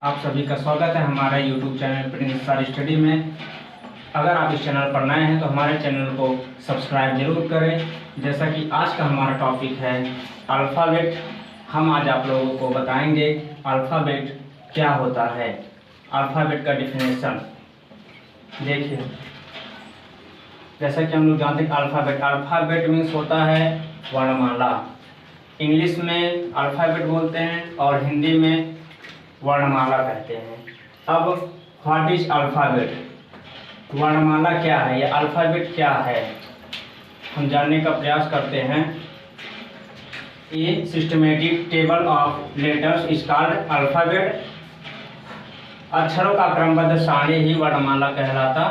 आप सभी का स्वागत है हमारे YouTube channel Prince star study में। अगर आप इस चैनल पर नए हैं तो हमारे चैनल को सब्सक्राइब जरूर करें। जैसा कि आज का हमारा टॉपिक है अल्फ़ाबेट। हम आज आप लोगों को बताएंगे अल्फ़ाबेट क्या होता है, अल्फ़ाबेट का डिफिनेशन। देखिए, जैसा कि हम लोग जानते हैं अल्फ़ाबेट मीन्स होता है वर्णमाला। इंग्लिश में अल्फ़ाबेट बोलते हैं और हिंदी में वर्णमाला कहते हैं। अब व्हाट इज अल्फ़ाबेट, वर्णमाला क्या है या अल्फ़ाबेट क्या है, हम जानने का प्रयास करते हैं। A systematic table of letters is called alphabet. अक्षरों का क्रमबद्ध सारणी ही वर्णमाला कहलाता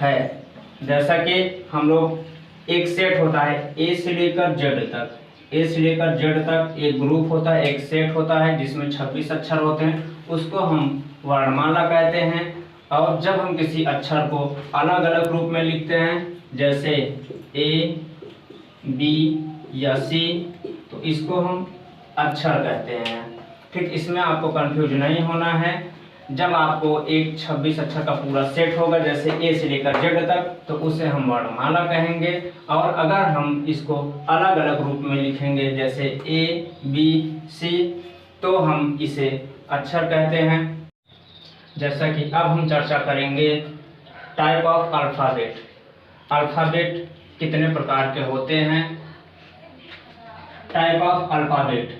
है। जैसा कि हम लोग एक सेट होता है ए से लेकर जेड तक, ए से लेकर जेड तक एक ग्रुप होता है, एक सेट होता है जिसमें 26 अक्षर होते हैं, उसको हम वर्णमाला कहते हैं। और जब हम किसी अक्षर को अलग अलग रूप में लिखते हैं, जैसे ए, बी या सी, तो इसको हम अक्षर कहते हैं। ठीक, इसमें आपको कंफ्यूज नहीं होना है। जब आपको एक 26 अक्षर का पूरा सेट होगा, जैसे ए से लेकर जेड तक, तो उसे हम वर्णमाला कहेंगे। और अगर हम इसको अलग अलग रूप में लिखेंगे, जैसे ए, बी, सी, तो हम इसे अक्षर कहते हैं। जैसा कि अब हम चर्चा करेंगे टाइप ऑफ अल्फ़ाबेट। अल्फ़ाबेट कितने प्रकार के होते हैं। टाइप ऑफ अल्फ़ाबेट,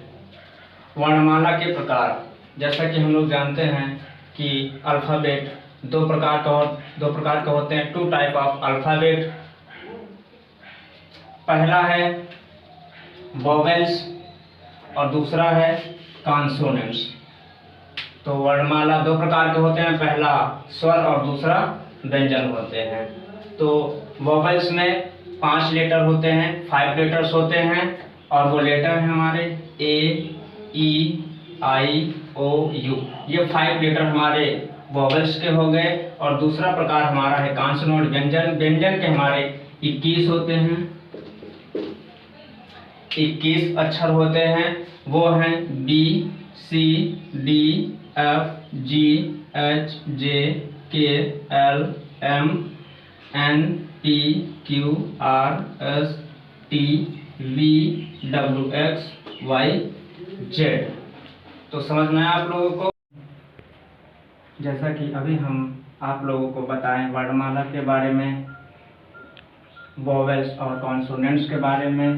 वर्णमाला के प्रकार। जैसा कि हम लोग जानते हैं कि अल्फ़ाबेट दो प्रकार के होते हैं। Two type of alphabet. पहला है वोवेल्स और दूसरा है कॉन्सोनेंट्स। तो वर्णमाला दो प्रकार के होते हैं, पहला स्वर और दूसरा व्यंजन होते हैं। तो वोवेल्स में 5 लेटर होते हैं, 5 लेटर्स होते हैं, और वो लेटर हैं हमारे ए, ई, आई, ओ, यू। ये 5 लेटर हमारे वोवेल्स के हो गए। और दूसरा प्रकार हमारा है कॉन्सोनेंट, व्यंजन। व्यंजन के हमारे 21 होते हैं, 21 अक्षर होते हैं। वो हैं B, C, D, F, G, H, J, K, L, M, N, P, Q, R, S, T, V, W, X, Y, Z. तो समझ में आया आप लोगों को। जैसा कि अभी हम आप लोगों को बताएं वर्णमाला के बारे में, वोवेल्स और कॉन्सोनेंट्स के बारे में,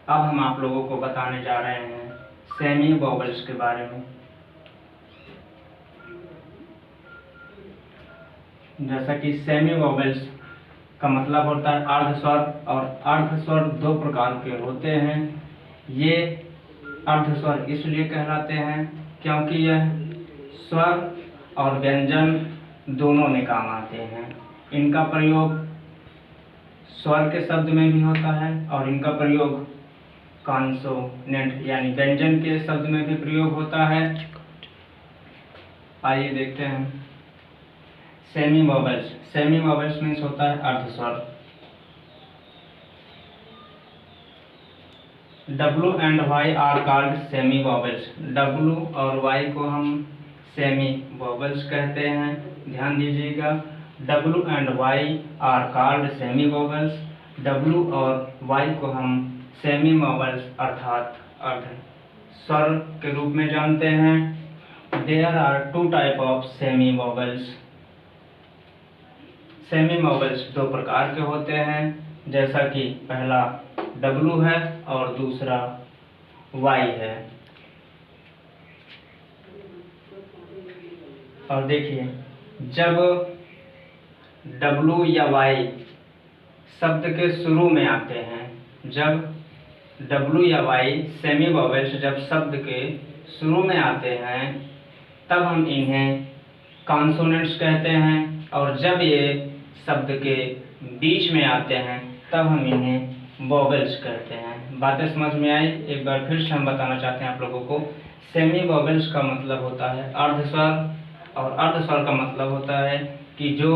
अब हम आप लोगों को बताने जा रहे हैं सेमी वोवेल्स के बारे में। जैसा कि सेमी वोवेल्स का मतलब होता है अर्धस्वर, और अर्धस्वर दो प्रकार के होते हैं। ये अर्धस्वर इसलिए कहलाते हैं क्योंकि यह स्वर और व्यंजन दोनों में काम आते हैं। इनका प्रयोग स्वर के शब्द में भी होता है और इनका प्रयोग कॉन्सोनेंट यानी व्यंजन के शब्द में भी प्रयोग होता है। आइए देखते हैं semi vowels. Semi vowels means होता है अर्धस्वर। W and Y are called semi vowels. W और Y को हम सेमी वोवेल्स कहते हैं। ध्यान दीजिएगा, W and Y are called semi vowels. W और Y को हम सेमी वोवेल्स अर्थात अर्ध स्वर के रूप में जानते हैं। There are 2 type of semi vowels. Semi vowels दो प्रकार के होते हैं, जैसा कि पहला W है और दूसरा Y है। और देखिए, जब W या Y शब्द के शुरू में आते हैं, जब W या Y सेमी वोवेल्स जब शब्द के शुरू में आते हैं, तब हम इन्हें कॉन्सोनेंट्स कहते हैं। और जब ये शब्द के बीच में आते हैं, तब हम इन्हें वोवेल्स कहते हैं। बातें समझ में आई? एक बार फिर से हम बताना चाहते हैं आप लोगों को। सेमी वोवेल्स का मतलब होता है अर्धस्वर, और अर्धस्वर का मतलब होता है कि जो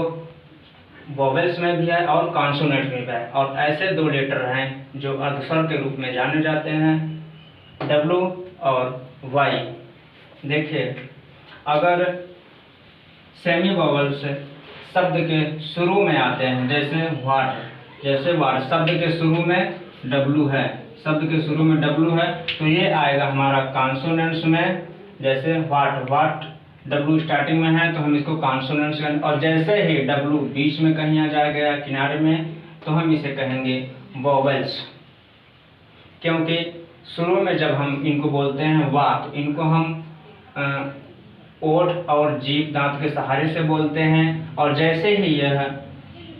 वोवेल्स में भी है और कॉन्सोनेंट में भी है। और ऐसे 2 लेटर हैं जो अर्धस्वर के रूप में जाने जाते हैं, W और Y। देखिए, अगर सेमी वोवेल्स शब्द के शुरू में आते हैं, जैसे वाट शब्द के शुरू में W है, शब्द के शुरू में W है, तो ये आएगा हमारा कॉन्सोनेंट्स में। जैसे वाट W स्टार्टिंग में है तो हम इसको कॉन्सोनेंट्स कहेंगे, और जैसे ही W बीच में कहीं आ जाएगा या किनारे में तो हम इसे कहेंगे वोवेल्स। क्योंकि शुरू में जब हम इनको बोलते हैं वाक, इनको हम ओठ और जीभ दांत के सहारे से बोलते हैं, और जैसे ही यह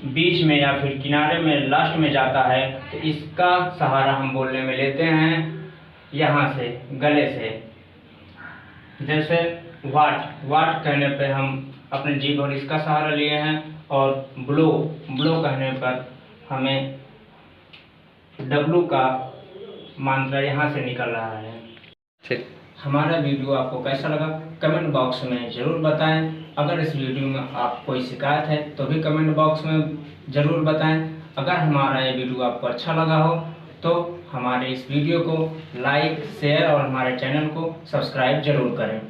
बीच में या फिर किनारे में लास्ट में जाता है तो इसका सहारा हम बोलने में लेते हैं यहाँ से, गले से। जैसे वाट कहने पे हम अपने जीभ और इसका सहारा लिए हैं, और ब्लो कहने पर हमें W का मात्रा यहाँ से निकल रहा है। ठीक। हमारा वीडियो आपको कैसा लगा कमेंट बॉक्स में ज़रूर बताएं। अगर इस वीडियो में आप कोई शिकायत है तो भी कमेंट बॉक्स में ज़रूर बताएं। अगर हमारा ये वीडियो आपको अच्छा लगा हो तो हमारे इस वीडियो को लाइक, शेयर और हमारे चैनल को सब्सक्राइब ज़रूर करें।